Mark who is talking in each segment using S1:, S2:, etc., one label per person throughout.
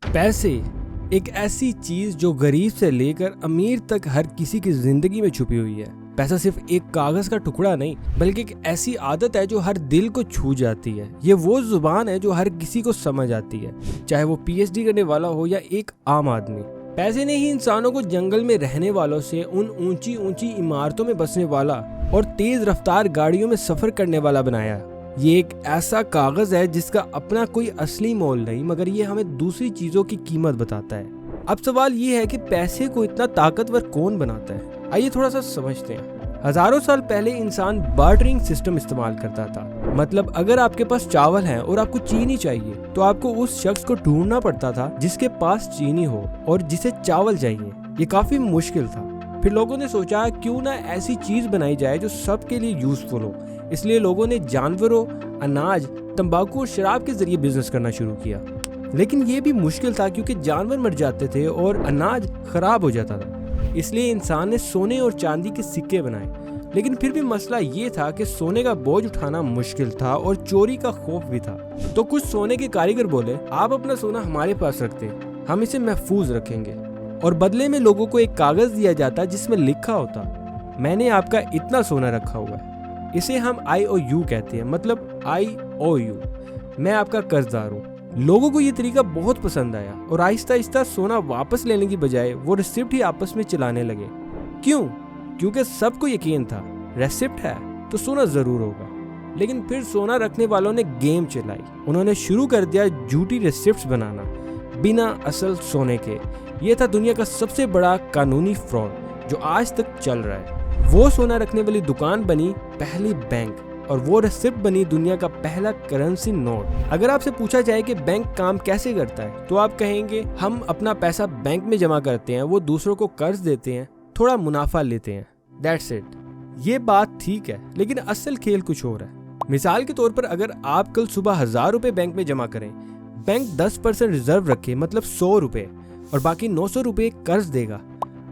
S1: पैसे एक ऐसी चीज जो गरीब से लेकर अमीर तक हर किसी की जिंदगी में छुपी हुई है। पैसा सिर्फ एक कागज का टुकड़ा नहीं बल्कि एक ऐसी आदत है जो हर दिल को छू जाती है। ये वो जुबान है जो हर किसी को समझ आती है, चाहे वो पीएचडी करने वाला हो या एक आम आदमी। पैसे ने ही इंसानों को जंगल में रहने वालों से उन ऊंची ऊंची इमारतों में बसने वाला और तेज रफ्तार गाड़ियों में सफर करने वाला बनाया। ये एक ऐसा कागज है जिसका अपना कोई असली मोल नहीं, मगर ये हमें दूसरी चीजों की कीमत बताता है। अब सवाल ये है कि पैसे को इतना ताकतवर कौन बनाता है। आइए थोड़ा सा समझते हैं। हजारों साल पहले इंसान बार्टरिंग सिस्टम इस्तेमाल करता था। मतलब अगर आपके पास चावल है और आपको चीनी चाहिए तो आपको उस शख्स को ढूंढना पड़ता था जिसके पास चीनी हो और जिसे चावल चाहिए। ये काफी मुश्किल था। फिर लोगों ने सोचा क्यों ना ऐसी चीज बनाई जाए जो सबके लिए यूजफुल हो। इसलिए लोगों ने जानवरों, अनाज, तंबाकू और शराब के जरिए बिजनेस करना शुरू किया। लेकिन ये भी मुश्किल था क्योंकि जानवर मर जाते थे और अनाज खराब हो जाता था। इसलिए इंसान ने सोने और चांदी के सिक्के बनाए। लेकिन फिर भी मसला ये था कि सोने का बोझ उठाना मुश्किल था और चोरी का खौफ भी था। तो कुछ सोने के कारीगर बोले, आप अपना सोना हमारे पास रखते, हम इसे महफूज रखेंगे। और बदले में लोगों को एक कागज दिया जाता जिसमें लिखा होता, मैंने आपका इतना सोना रखा हुआ है। इसे हम IOU कहते हैं, मतलब IOU, मैं आपका कर्जदार हूँ। लोगों को ये तरीका बहुत पसंद आया और आहिस्ता आहिस्ता सोना वापस लेने की बजाय वो रिसिप्ट ही आपस में चलाने लगे। क्यों? क्योंकि सबको यकीन था रेसिप्ट है तो सोना जरूर होगा। लेकिन फिर सोना रखने वालों ने गेम चलाई। उन्होंने शुरू कर दिया झूठी रिसिप्ट्स बनाना बिना असल सोने के। ये था दुनिया का सबसे बड़ा कानूनी फ्रॉड जो आज तक चल रहा है। वो सोना रखने वाली दुकान बनी पहली बैंक और वो रिसिप्ट बनी दुनिया का पहला करेंसी नोट। अगर आपसे पूछा जाए कि बैंक काम कैसे करता है तो आप कहेंगे हम अपना पैसा बैंक में जमा करते हैं, वो दूसरों को कर्ज देते हैं, थोड़ा मुनाफा लेते हैं, दैट्स इट। ये बात ठीक है, लेकिन असल खेल कुछ और है। मिसाल के तौर पर अगर आप कल सुबह 1000 रुपए बैंक में जमा करें, बैंक 10% रिजर्व रखे, मतलब 100 रुपए, और बाकी 900 रुपए कर्ज देगा।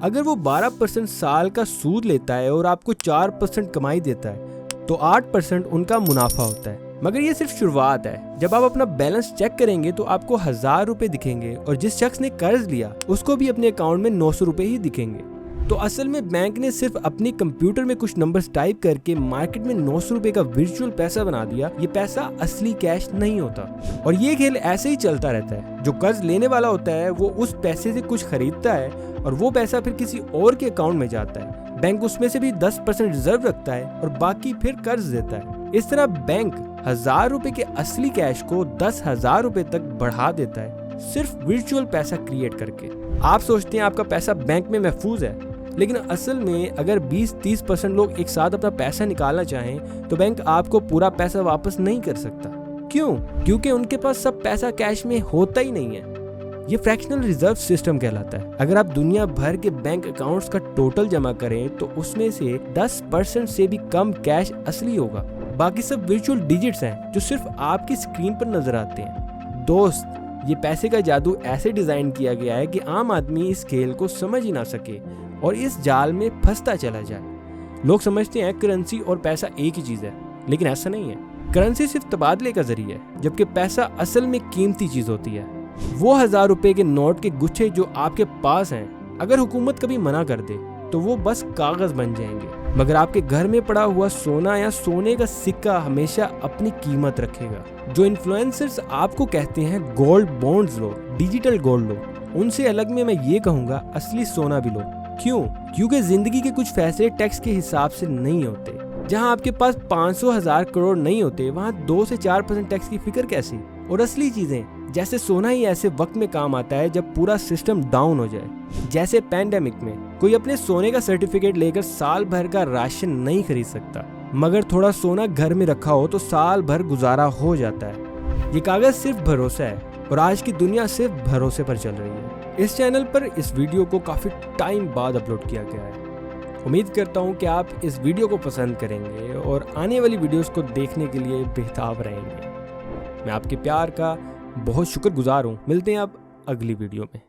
S1: अगर वो 12% साल का सूद लेता है और आपको 4% कमाई देता है तो 8% उनका मुनाफा होता है। मगर ये सिर्फ शुरुआत है। जब आप अपना बैलेंस चेक करेंगे तो आपको 1000 रुपए दिखेंगे और जिस शख्स ने कर्ज लिया उसको भी अपने अकाउंट में 900 रुपए ही दिखेंगे। तो असल में बैंक ने सिर्फ अपनी कंप्यूटर में कुछ नंबर्स टाइप करके मार्केट में 900 रुपए का वर्चुअल पैसा बना दिया। ये पैसा असली कैश नहीं होता और ये खेल ऐसे ही चलता रहता है। जो कर्ज लेने वाला होता है वो उस पैसे से कुछ खरीदता है और वो पैसा फिर किसी और के अकाउंट में जाता है। बैंक उसमें से भी 10% रिजर्व रखता है और बाकी फिर कर्ज देता है। इस तरह बैंक 1000 रुपए के असली कैश को 10,000 रुपए तक बढ़ा देता है, सिर्फ वर्चुअल पैसा क्रिएट करके। आप सोचते हैं आपका पैसा बैंक में महफूज है, लेकिन असल में अगर 20-30% लोग एक साथ अपना पैसा निकालना चाहें तो बैंक आपको पूरा पैसा वापस नहीं कर सकता। क्यों? क्योंकि उनके पास सब पैसा कैश में होता ही नहीं है। ये फ्रैक्शनल रिजर्व सिस्टम कहलाता है। अगर आप दुनिया भर के बैंक अकाउंट्स का टोटल जमा करें तो उसमें से 10% से भी कम कैश असली होगा। बाकी सब वर्चुअल डिजिट्स हैं जो सिर्फ आपकी स्क्रीन पर नजर आते हैं। दोस्त, ये पैसे का जादू ऐसे डिजाइन किया गया है कि आम आदमी इस खेल को समझ ही ना सके और इस जाल में फंसता चला जाए। लोग समझते हैं करेंसी और पैसा एक ही चीज है, लेकिन ऐसा नहीं है। करेंसी सिर्फ तबादले का जरिया है, जबकि पैसा असल में कीमती चीज होती है। वो 1000 रुपए के नोट के गुच्छे जो आपके पास हैं, अगर हुकूमत कभी मना कर दे तो वो बस कागज बन जाएंगे। मगर आपके घर में पड़ा हुआ सोना या सोने का सिक्का हमेशा अपनी कीमत रखेगा। जो इन्फ्लुएंसर्स आपको कहते हैं गोल्ड बॉन्ड्स लो, डिजिटल गोल्ड लो, उनसे अलग में मैं ये कहूँगा असली सोना भी लो। क्यों? क्योंकि जिंदगी के कुछ फैसले टैक्स के हिसाब से नहीं होते। जहां आपके पास 500,000 करोड़ नहीं होते वहां 2 से 4% टैक्स की फिक्र कैसी? और असली चीजें जैसे सोना ही ऐसे वक्त में काम आता है जब पूरा सिस्टम डाउन हो जाए। जैसे पैंडेमिक में कोई अपने सोने का सर्टिफिकेट लेकर साल भर का राशन नहीं खरीद सकता, मगर थोड़ा सोना घर में रखा हो तो साल भर गुजारा हो जाता है। ये कागज सिर्फ भरोसा है और आज की दुनिया सिर्फ भरोसे पर चल रही है। इस चैनल पर इस वीडियो को काफी टाइम बाद अपलोड किया गया है। उम्मीद करता हूँ कि आप इस वीडियो को पसंद करेंगे और आने वाली वीडियोस को देखने के लिए बेताब रहेंगे। मैं आपके प्यार का बहुत शुक्रगुजार हूँ। मिलते हैं अब अगली वीडियो में।